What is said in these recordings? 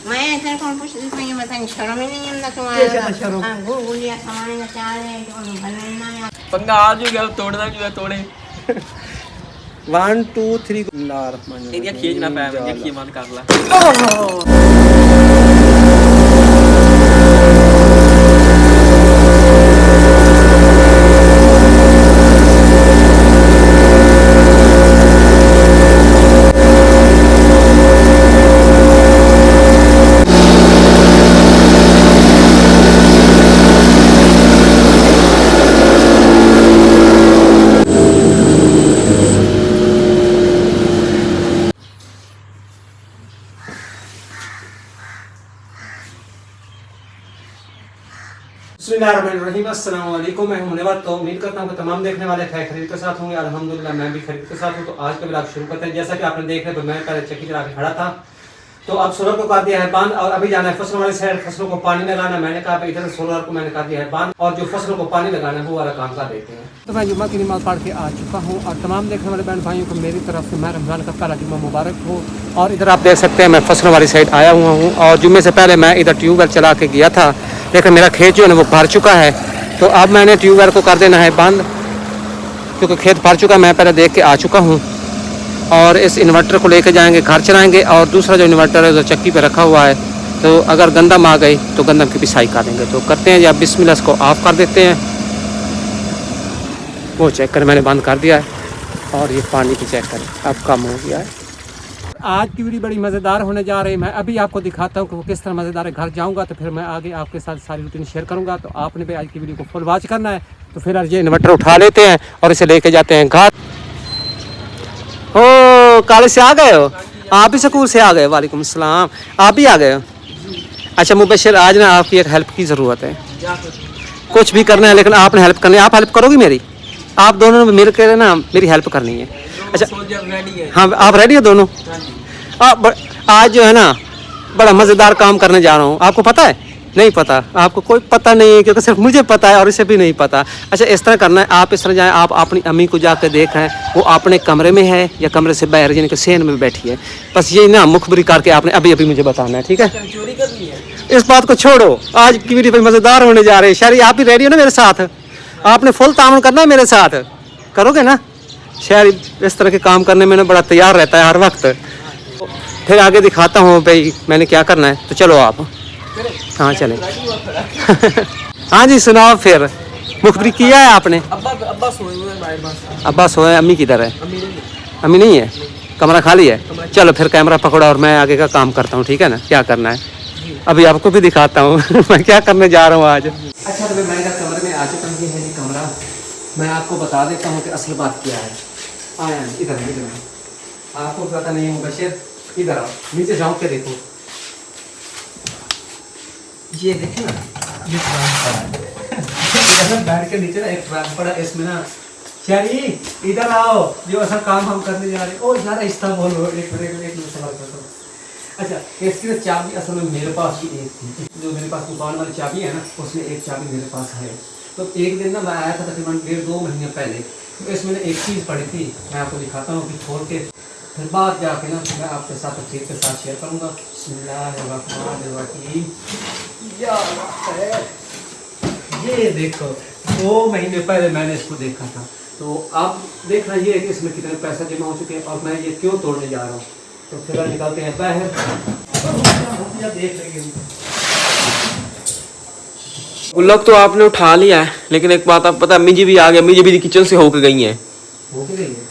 मैं तेरे को पूछ रही हूँ बताएं शर्म ही नहीं है क्या तुम्हारा शर्म? हां गुलिया सामान का चाह रहे हैं तो बनना है पंगा आज हो गया, तोड़ना जो है तोड़े। 1 2 3 एरिया खींच ना पाया, मैं खींच मत कर ला। बिस्मिल्लाहिर्रहमानिर्रहीम, अस्सलाम वालेकुम। मैं हूं मुनव्वर। तो उम्मीद करता हूं कि तमाम देखने वाले खैरियत के साथ होंगे। अल्हम्दुलिल्लाह मैं भी खैरियत के साथ हूं। तो आज का व्लॉग शुरू करते हैं। जैसा कि आपने देख रहे, मैं पहले चक्की चला के खड़ा था, तो अब सोलर को कर दिया है बंद और अभी जाना है फसलों वाली साइड, फसलों को पानी लगाना। मैंने कहा इधर सोलर को मैंने कर दिया है बंद और जो फसलों को पानी लगाना है वो वाला काम कर देते हैं। तो मैं जुम्मा की नमाज़ पढ़ के आ चुका हूँ और तमाम देखने वाले बहन भाइयों को मेरी तरफ से मैं रमज़ान का पहला जुम्मा मुबारक हो। और इधर आप देख सकते हैं मैं फसलों वाली साइड आया हुआ हूँ और जुम्मे से पहले मैं इधर ट्यूबवेल चला के गया था, लेकिन मेरा खेत जो है वो भर चुका है। तो अब मैंने ट्यूबवेल को कर देना है बंद क्योंकि खेत भर चुका। मैं पहले देख के आ चुका हूँ और इस इन्वर्टर को लेकर जाएंगे, घर चलाएंगे। और दूसरा जो इन्वर्टर है जो चक्की पे रखा हुआ है, तो अगर गंदम आ गई तो गंदम की पिसाई कर देंगे। तो करते हैं या बिस्मिल्लाह इसको ऑफ़ कर देते हैं। वो चेक कर मैंने बंद कर दिया है और ये पानी की चेक करें अब कम हो गया है। आज की वीडियो बड़ी मज़ेदार होने जा रही है। मैं अभी आपको दिखाता हूँ कि वो किस तरह मज़ेदार है। घर जाऊँगा तो फिर मैं आगे आपके साथ सारी रूटीन शेयर करूँगा। तो आपने भी आज की वीडियो को फुल वॉच करना है। तो फिर आज ये इन्वर्टर उठा लेते हैं और इसे लेके जाते हैं घर। ओ कॉलेज से आ गए हो आप? भी स्कूल से आ गए? वालेकुम सलाम, आप भी आ गए हो? अच्छा मुबशर, आज ना आपकी एक हेल्प की ज़रूरत है। कुछ भी करना है लेकिन आपने हेल्प करनी है। आप हेल्प करोगी मेरी? आप दोनों ने मिल कर ना मेरी हेल्प करनी है। अच्छा हाँ, आप रेडी हो दोनों? आज जो है ना बड़ा मज़ेदार काम करने जा रहा हूँ। आपको पता है? नहीं पता? आपको कोई पता नहीं है क्योंकि सिर्फ मुझे पता है और इसे भी नहीं पता। अच्छा इस तरह करना है, आप इस तरह जाएं, आप अपनी अम्मी को जाकर देखें वो अपने कमरे में है या कमरे से बाहर यानी कि सेन में बैठी है। बस ये ना मुखबरी करके आपने अभी अभी मुझे बताना है, ठीक है? चोरी करनी है? इस बात को छोड़ो, आज की वीडियो बड़ी मज़ेदार होने जा रही है। शायरी आप भी रेडी हो ना मेरे साथ? आपने फुल तामन करना है मेरे साथ, करोगे ना? शायरी इस तरह के काम करने में ना बड़ा तैयार रहता है हर वक्त। फिर आगे दिखाता हूँ भाई मैंने क्या करना है। तो चलो आप हाँ चलें। हाँ जी सुनाओ, फिर मुखबरी किया है आपने? अब्बा सोए हुए हैं बाहर बस। अब्बा सोए, अम्मी किधर है? अम्मी नहीं है। अम्मी नहीं है? कमरा खाली है? चलो फिर कैमरा पकड़ो और मैं आगे का काम करता हूँ, ठीक है ना? क्या करना है अभी आपको भी दिखाता हूँ मैं क्या करने जा रहा हूँ आज। अच्छा तो मैं इधर कमरे में आ चुका हूँ। ये है ये कमरा। मैं आपको बता देता हूँ कि असल बात क्या है। आया इधर इधर, आपको पता नहीं है मुबशर, इधर आओ, नीचे झाँक के देखो। ये देखें ना, ये ट्रांस पड़ा है बैठ के नीचे ना एक ट्रांस पड़ा है, इसमें ना शायरी इधर आओ, जो असल काम हम करने जा रहे हैं। ओ यार इस्ता बोलो, एक मिनट सवाल करता हूँ। अच्छा इसकी ना चाबी असल में मेरे पास भी एक थी, जो मेरे पास दुकान वाली चाबी है ना उसमें एक चाबी मेरे पास है। तो एक दिन ना मैं आया था तकरीबन 1.5-2 महीने पहले, तो इसमें एक चीज़ पड़ी थी, मैं आपको दिखाता हूँ कि खोल के फिर बाद जाके ना मैं आपके साथ तफसील के साथ शेयर करूँगा। बिस्मिल्लाहिर्रहमानिर्रहीम। ये देखो 2 महीने पहले मैंने इसको देखा था। तो आप देख रहे हैं कि इसमें कितने पैसे जमा हो चुके हैं और मैं ये क्यों तोड़ने जा रहा हूँ। तो फिर निकालते हैं बाहर, देख लेंगे। गुल्लक तो आपने उठा लिया है, लेकिन एक बात आप पता, अम्मी जी भी आ गए। अम्मी जी भी किचन से होके गई हैं,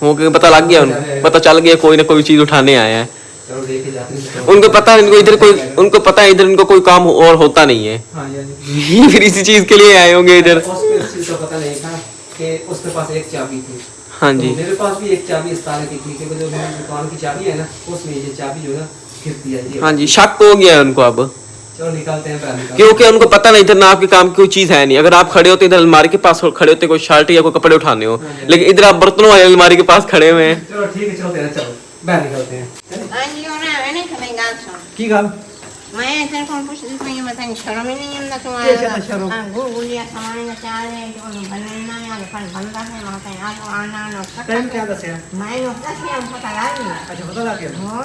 होके पता लग गया उनको, पता चल गया कोई ना कोई चीज़ उठाने आया है। उनको पता है इनको इधर कोई, उनको पता है इधर इनको कोई काम और होता नहीं है। फिर इसी चीज़ के लिए आए होंगे इधर। पता नहीं था कि उसके पास एक चाबी थी। हाँ जी, तो मेरे पास भी एक चाबी इस तरह की थी कि जो मेरी दुकान की चाबी है ना उसमें ये चाबी जो है खिस दिया। हाँ जी, शक हो गया है उनको अब, चलो निकालते हैं। क्योंकि उनको पता नहीं इधर ना आपके काम की कोई चीज़ है नहीं। अगर आप खड़े होते इधर अलमारी के पास खड़े होते कोई शर्ट या कोई कपड़े उठाने हो, लेकिन इधर आप बर्तनों वाली अलमारी के पास खड़े हुए हैं। चलो ठीक है, चलो बाहर निकलते हैं। आज यो ना मैंने खने गाल सुन की गाल? मैं तेरे को पूछ रही हूँ बताएं शर्म ही नहीं है क्या तुम्हारा शर्म? हां गुलिया सामान का चाह रहे हैं तो बनना है पर बंदा है वहां पे आज आना टाइम क्या दस है? मैं नो दस हम पता लगा। अच्छा पता लग गया। हां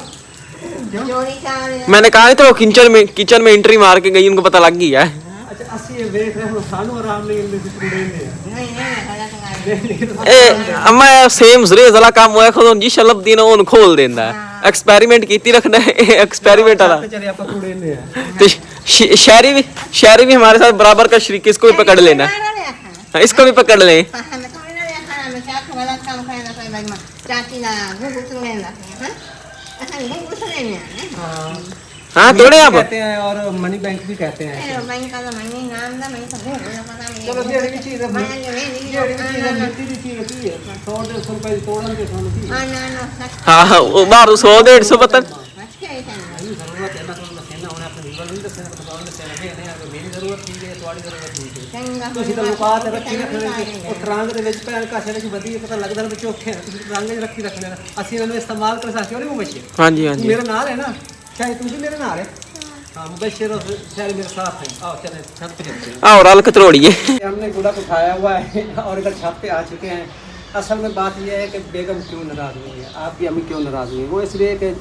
चोरी चार है। मैंने कहा तो किचन में एंट्री मार के गई, उनको पता लग गई है। अच्छा असि ये देख रहे हो सानू आराम नहीं मिलते कुड़े ने नहीं हला संगा ए मैं सेम जरे जला काम होया खुद जी शलब दिन ओन खोल देंदा है। एक्सपेरिमेंट कीती रखना है, एक्सपेरिमेंट वाला। चलिए आपका कुड़े ने है तो शहरी भी हमारे साथ बराबर का शरीक, इसको भी पकड़ लेना। हाँ, इसको भी पकड़ ले। चाची ना गुगु लेना है। अच्छा नहीं गुगु लेना है। हाँ तोड़े आप कहते हैं और मनी बैंक भी कहते हैं। बैंक का मनी नाम दा मनी सब पता नहीं। चलो ये भी चीज है, ये चीज है, मिट्टी की चीज होती है। 100-150 रुपए तोड़न के सोने की। हां ना हाँ वो बार 100-150 पता अच्छा है नहीं जरूरत है ना, तो कहना होना अपने जीवन में दसना तो काम में नहीं अगर मेरी जरूरत नहीं है तुम्हारी जरूरत नहीं है। चंगा ਤੁਸੀਂ ਤਾਂ ਲੁਕਾ ਤੇ ਰੱਖੀ ਰੱਖਣੇ ਉਹ ਟਰੰਕ ਦੇ ਵਿੱਚ ਪੈਰ ਕਾਸੇ ਵਿੱਚ ਵਧੀਆ ਪਤਾ ਲੱਗਦਾ ਵੀ ਚੋਖੇ ਆ, ਤੁਸੀਂ ਟਰੰਕ 'ਚ ਰੱਖੀ ਰੱਖਣੇ ਨੇ, ਅਸੀਂ ਇਹਨਾਂ ਨੂੰ ਇਸਤੇਮਾਲ ਕਰ ਸਕਦੇ ਹੋ ਨਹੀਂ ਮੁਬਸ਼ਰ। ਹਾਂਜੀ ਹਾਂਜੀ मेरे नाल है ना, शायद तुम भी मेरे नाल है। हाँ मुबशर और शायद मेरे साथ है। आओ चले छत पे चलते हैं। आओ रल कतरोड़िए। हमने गुड़क उठाया हुआ है और इधर छत पे आ चुके हैं। असल में बात यह है कि बेगम क्यों नाराज़ हुई है, आपकी अम्मी क्यों नाराज़ हुई है। वो इसलिए कि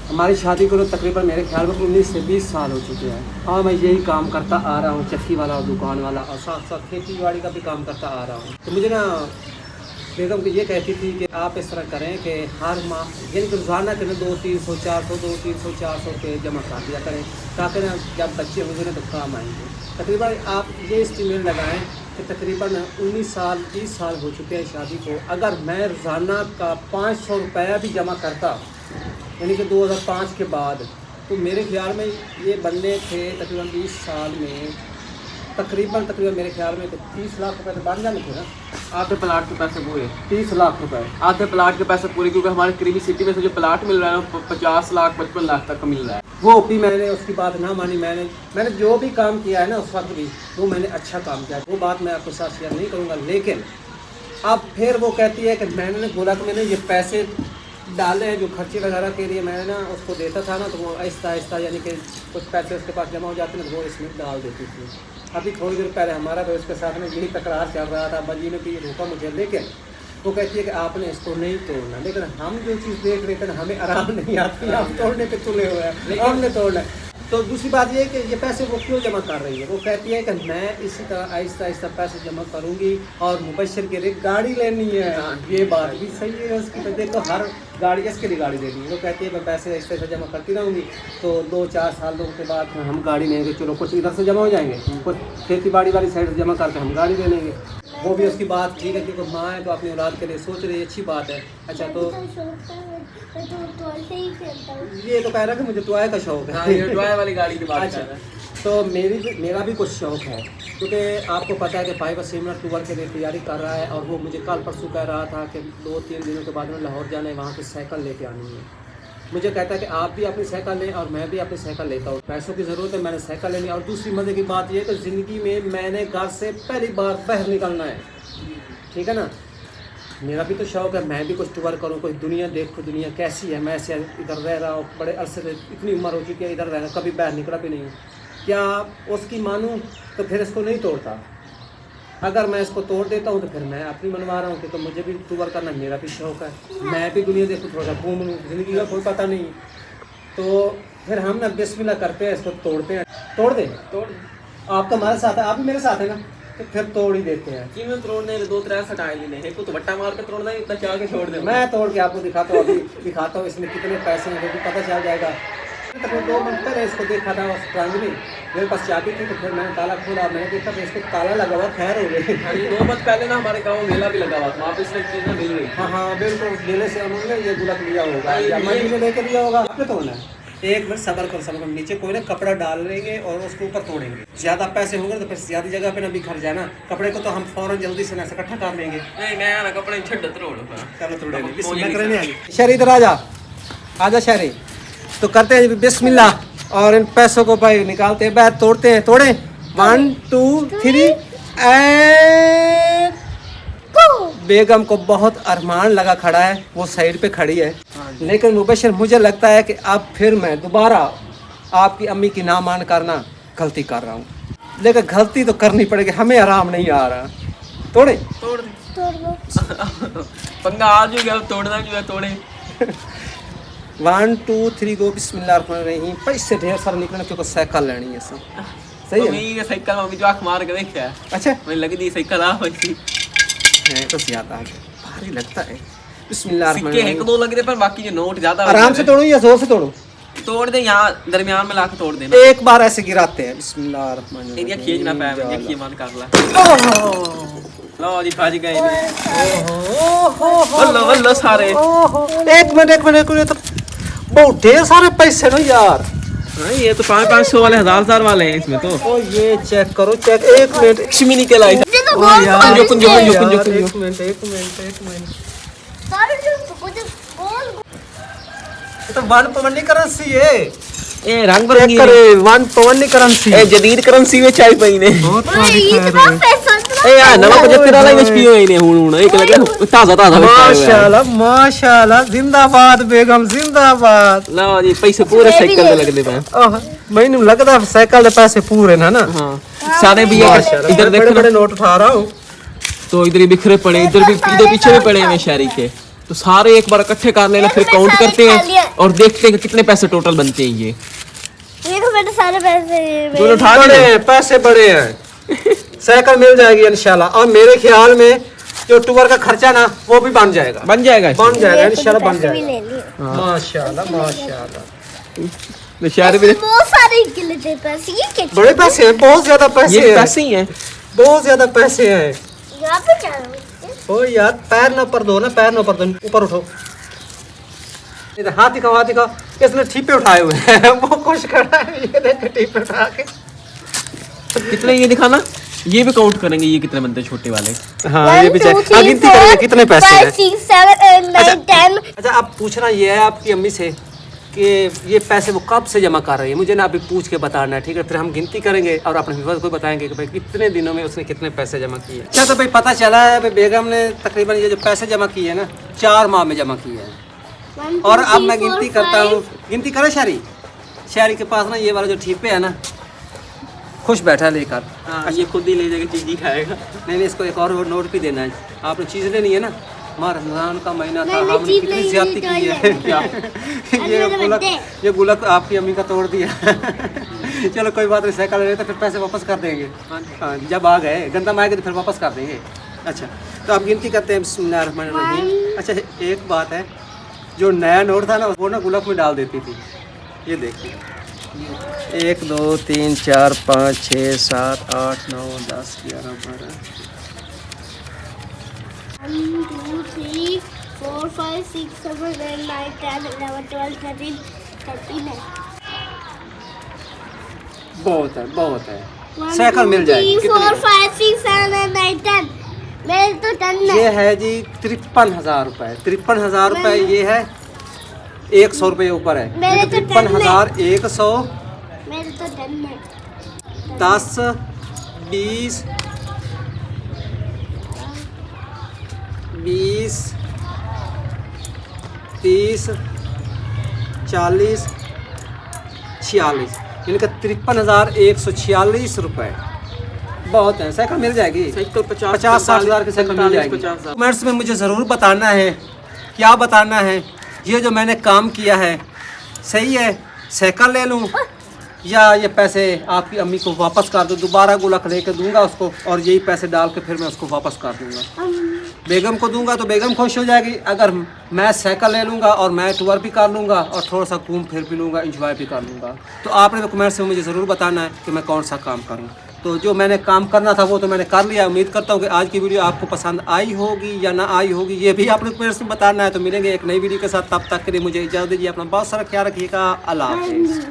हमारी शादी को तकरीबन मेरे ख्याल में 19 से 20 साल हो चुके हैं। हाँ मैं यही काम करता आ रहा हूँ, चक्की वाला और दुकान वाला, और साथ साथ खेती बाड़ी का भी काम करता आ रहा हूँ। तो मुझे ना बेगम को ये कहती थी कि आप इस तरह करें कि हर माह यानी कि रोज़ाना करें 200-300-400 रुपये जमा कर दिया करें, ताकि ना जब बच्चे होंगे ना तो काम आएंगे। तकरीबन आप ये एस्टीमेट लगाएं कि तकरीबन 19 साल 20 साल हो चुके हैं शादी को। अगर मैं रोज़ाना का 500 रुपया भी जमा करता यानी कि 2005 के बाद, तो मेरे ख्याल में ये बनने थे तकरीबन 20 साल में तकरीबन मेरे ख्याल में तो 30 लाख रुपए तो बन जाने थे ना। आधे प्लाट के पैसे पूरे 30 लाख रुपए आधे प्लाट के पैसे पूरे, क्योंकि हमारे करीबी सिटी में से जो प्लाट मिल रहा है वो 50 लाख 55 लाख तक का मिल रहा है। वो भी मैंने उसकी बात ना मानी। मैंने जो भी काम किया है ना उस वक्त भी वो मैंने अच्छा काम किया, वो बात मैं आपके साथ शेयर नहीं करूँगा। लेकिन अब फिर वो कहती है कि मैंने बोला कि मैंने ये पैसे डाले हैं जो खर्चे वगैरह के लिए मैंने ना उसको देता था ना, तो वो आहिस्ता आहिस्ता यानी कि कुछ पैसे उसके पास जमा हो जाते हैं तो वो इसमें डाल देती थी। अभी थोड़ी देर पहले हमारा तो उसके साथ में यही तकरार चल रहा था, बजी ने भी रोका मुझे, लेकिन वो कहती है कि आपने इसको नहीं तोड़ना। लेकिन हम जो चीज़ देख रहे थे ना हमें आराम नहीं आती, हम तोड़ने पे तुले हुए हैं, हमने तोड़ना है। तो दूसरी बात ये है कि ये पैसे वो क्यों जमा कर रही है। वो कहती है कि मैं इसी तरह आहिस्ता आहिस्ता पैसे जमा करूँगी और मुबशर के लिए गाड़ी लेनी है। ये बात भी सही है उसकी। तो देखो हर गाड़ी इसके लिए गाड़ी लेनी है। वो कहती है मैं पैसे आहिस्ता आहिस्ता जमा करती रहूँगी, तो 2-4 सालों के बाद हम गाड़ी लेंगे। चलो कुछ इधर से जमा हो जाएंगे, कुछ खेती बाड़ी वाली साइड से जमा करके हम गाड़ी ले लेंगे। वो भी उसकी बात ठीक है, क्योंकि माँ है तो अपनी औलाद के लिए सोच रही है, अच्छी बात है। अच्छा तो ये तो कह रहा है कि मुझे टॉय का शौक है। ये टॉय वाली गाड़ी की बात अच्छा, कर रहा है। तो मेरा भी कुछ शौक है, क्योंकि आपको पता है कि भाई सिमरन टूर के लिए तैयारी कर रहा है। और वो मुझे कल परसों कह रहा था कि 2-3 दिनों के बाद में लाहौर जाना है, वहाँ से साइकिल लेके आनी है। मुझे कहता है कि आप भी अपनी साइकिल लें और मैं भी अपनी साइकिल लेता हूँ। पैसों की ज़रूरत है, मैंने साइकिल लेनी। और दूसरी मज़े की बात यह है कि ज़िंदगी में मैंने घर से पहली बार बाहर निकलना है, ठीक है ना। मेरा भी तो शौक़ है, मैं भी कुछ टूर करूँ, कोई दुनिया देखूँ, दुनिया कैसी है। मैं ऐसे इधर रह रहा हूँ बड़े अरसे से, इतनी उम्र हो चुकी है इधर रह रहा, कभी बाहर निकला भी नहीं हूँ। क्या उसकी मानूँ तो फिर इसको नहीं तोड़ता। अगर मैं इसको तोड़ देता हूँ तो फिर मैं अपनी मनवा रहा हूँ, क्योंकि मुझे भी टूर करना मेरा भी शौक़ है। मैं भी दुनिया देखूँ, थोड़ा सा घूम लूँ, ज़िंदगी का कोई पता नहीं। तो फिर हम ना बिस्मिल्लाह करते हैं, इसको तोड़ते हैं। तोड़ दें, तोड़। आप तो हमारे साथ है, आप भी मेरे साथ है ना, तो फिर तोड़ ही देते हैं। कि मैं तोड़ने 2-3 सटाए लेने हैं, तो बट्टा मार के तोड़ना है, इतना चाह के छोड़ दे। मैं तोड़ के आपको दिखाता हूँ, अभी दिखाता हूँ इसमें कितने पैसे हैं, वो भी पता चल जाएगा। तक 2 मिनट पहले इसको देखा था उस ट्रंक में, मेरे पास चाबी थी, तो फिर मैंने ताला खोला, मैंने देखा तो इसको ताला लगा हुआ, खैर हो गई। 2 महीने पहले ना हमारे गाँव में मेला भी लगा हुआ था, वहाँ पे इसमें चीज़ें मिल रही। हाँ बिल्कुल, मेले से उन्होंने ये गुलक लिया होगा या मंडी में लेके दिया होगा। आपने तोड़ना है, एक मिनट सबर कर, नीचे कोई ना कपड़ा डाल लेंगे और उसके ऊपर तोड़ेंगे। ज़्यादा पैसे होंगे तो फिर ज़्यादा जगह पे ना बिखर जाए ना। कपड़े को तो हम फ़ौरन जल्दी से ना इकट्ठा कर लेंगे। नहीं मैं ना कपड़े छड़ तोड़। शहरी इधर आजा शहरी। तो करते हैं बिस्मिल्लाह और इन पैसों को भाई निकालते हैं, बैठ तोड़ते हैं। तोड़े 1 2 3 एंड बेगम को बहुत अरमान लगा खड़ा है, वो साइड पे खड़ी है। लेकिन मुबशर मुझे लगता है कि अब फिर मैं दोबारा आपकी अम्मी की ना मान करना गलती कर रहा हूँ, लेकिन गलती तो करनी पड़ेगी, हमें आराम नहीं आ रहा। तोड़े तोड़ दे पंगा आज हो गया, तोड़ना जो है तोड़े। 1 2 3 गो बिस्मिल्लाहिर्रहमानिर्रहीम। पैसे ढेर सारे निकलने क्योंकि साइकिल लेनी है सब। सही है। ये साइकिल में जो आंख मार के देखा है। अच्छा मैं लगी दी साइकिल आ वैसी है तो ज्यादा भारी लगता है। सिक्के बिस्मिल्लाहिर्रहमानिर्रहीम। एक दो लग रहे पर बाकी जो नोट ज्यादा आराम से तोड़ूं या जोर से तोड़ूं? तोड़ दे, यहाँ दरमियान में लाके तोड़ देना। एक बार ऐसे गिराते हैं। बिस्मिल्लाहिर्रहमानिर्रहीम। एरिया खींच ना पाए, मैं ये मन कर ला। लो जी भाजी गए वल्लो वल्लो सारे। एक मिनट तो बहुत ढेर सारे पैसे ना यार। हाँ, ये तो 500 वाले 1000 वाले हैं इसमें तो। ओ ये चेक करो चेक। एक मिनट लक्ष्मी निकल आई। कुंजो एक मिनट तो वन पवनी करेंसी है। ए रंग चेक बिरंगी करे वन पवनी करेंसी। ए जदीद करेंसी में चाय पई ने। ए यार नवा 75 वाला ही पियो इने हुन एक लगे ताजा माशाल्लाह जिंदाबाद बेगम जिंदाबाद। लो जी पैसे पूरे साइकिल पे लगदे पे। मैंने लगदा साइकिल के पैसे पूरे ना ना। हां सारे भी इधर देखो बड़े नोट उठा रहा हूं तो इधर ही बिखरे पड़े, इधर पीछे भी पड़े हैं शहरी के। तो सारे एक बार इकट्ठे कर लेना, फिर काउंट करते हैं और देखते हैं कि कितने पैसे टोटल बनते हैं। ये तो मेरे सारे पैसे दोनों उठा बड़े ले। हैं पैसे बड़े हैं। साइकिल मिल जाएगी इंशाल्लाह। और मेरे ख्याल में जो टूर का खर्चा ना वो भी बन जाएगा इंशाल्लाह बन जाएगा। माशाल्लाह तो शहर में बहुत सारे किले थे पैसे। ये क्या बड़े पैसे हैं, बहुत ज्यादा पैसे ये हैं, पैसे ही हैं। बहुत ज्यादा पैसे हैं। यहाँ पे क्या है? ओ यार पैर ना ऊपर दो ना, पैर ना ऊपर दो, ऊपर उठो। इधर हाथ दिखाओ। इसने ठीपे उठाए हुए हैं। वो खुश खड़ा है, ये देख ठीपे उठा के। कितने ये दिखाना, ये भी काउंट करेंगे ये कितने बनते हैं छोटे वाले। हाँ ये भी चाहिए। गिनती करेंगे कितने पैसे हैं। 5 6 7 8 9 10। अच्छा अब पूछना ये है आपकी अम्मी से कि ये पैसे वो कब से जमा कर रही है, मुझे ना अभी पूछ के बताना है, ठीक है? फिर हम गिनती करेंगे और अपने व्यूअर्स को बताएंगे कि भाई कितने दिनों में उसने कितने पैसे जमा किए। अच्छा तो भाई पता चला है भाई बेगम ने तकरीबन ये जो पैसे जमा किए हैं ना 4 माह में जमा किए हैं। और अब मैं गिनती करता हूँ। गिनती करे शहरी के पास ना ये वाला जो ठीपे है ना खुश बैठा लेकर। हाँ ये खुद ही ले जाएगा, चीज ही खाएगा। नहीं इसको एक और नोट भी देना है। आपने चीज़ लेनी है ना, रमजान का महीना था, नहीं, हमने चीज़ कितनी नहीं ज्यादती की है। ये गुलक आपकी अम्मी का तोड़ दिया। चलो कोई बात नहीं, साइकिल ले तो फिर पैसे वापस कर देंगे। हाँ जब आ गए गंदा में आएगा तो फिर वापस कर देंगे। अच्छा तो आप गिनती करते हैं बिस्मिल्लाहिर्रहमानिर्रहीम। अच्छा एक बात है, जो नया नोट था ना वो ना गुलक में डाल देती थी। ये देखिए 1 2 3 4 5 6 7 8 9 10 11 12 1 2 3 4 5 6 7 8 9 10 11 12 13 13 है। बहुत है। साइकिल मिल जाएगी। 4 5 6 7 8 9 10। मेरे तो 10 है। ये है जी 53,000 रुपए। 53,000 रुपए ये है, 100 रुपये ऊपर है। मेरे तो 53,100 मेरे तो 10 है। 10 20 20 30 40 46 यानी कि 53,146 रुपए। बहुत है। साइकिल मिल जाएगी। साइकिल 50-60 हज़ार की साइकिल मिल जाएगी। 50,000। कमेंट्स में मुझे ज़रूर बताना है, क्या बताना है, ये जो मैंने काम किया है सही है, साइकिल ले लूँ या ये पैसे आपकी अम्मी को वापस कर दूँ। दोबारा गुलक लेके दूंगा उसको और यही पैसे डाल के फिर मैं उसको वापस कर दूंगा। बेगम को दूंगा तो बेगम खुश हो जाएगी। अगर मैं साइकिल ले लूँगा और मैं टूर भी कर लूँगा और थोड़ा सा घूम फिर भी लूँगा, इंजॉय भी कर लूँगा। तो आपने तो कमेंट्स में मुझे ज़रूर बताना है कि मैं कौन सा काम करूँ। तो जो मैंने काम करना था वो तो मैंने कर लिया। उम्मीद करता हूँ कि आज की वीडियो आपको पसंद आई होगी या ना आई होगी, ये भी आपने कमेंट्स में बताना है। तो मिलेंगे एक नई वीडियो के साथ, तब तक के लिए मुझे इजाज़त दीजिए। अपना बहुत सारा ख्याल रखिएगा। अल्लाह हाफ़िज़।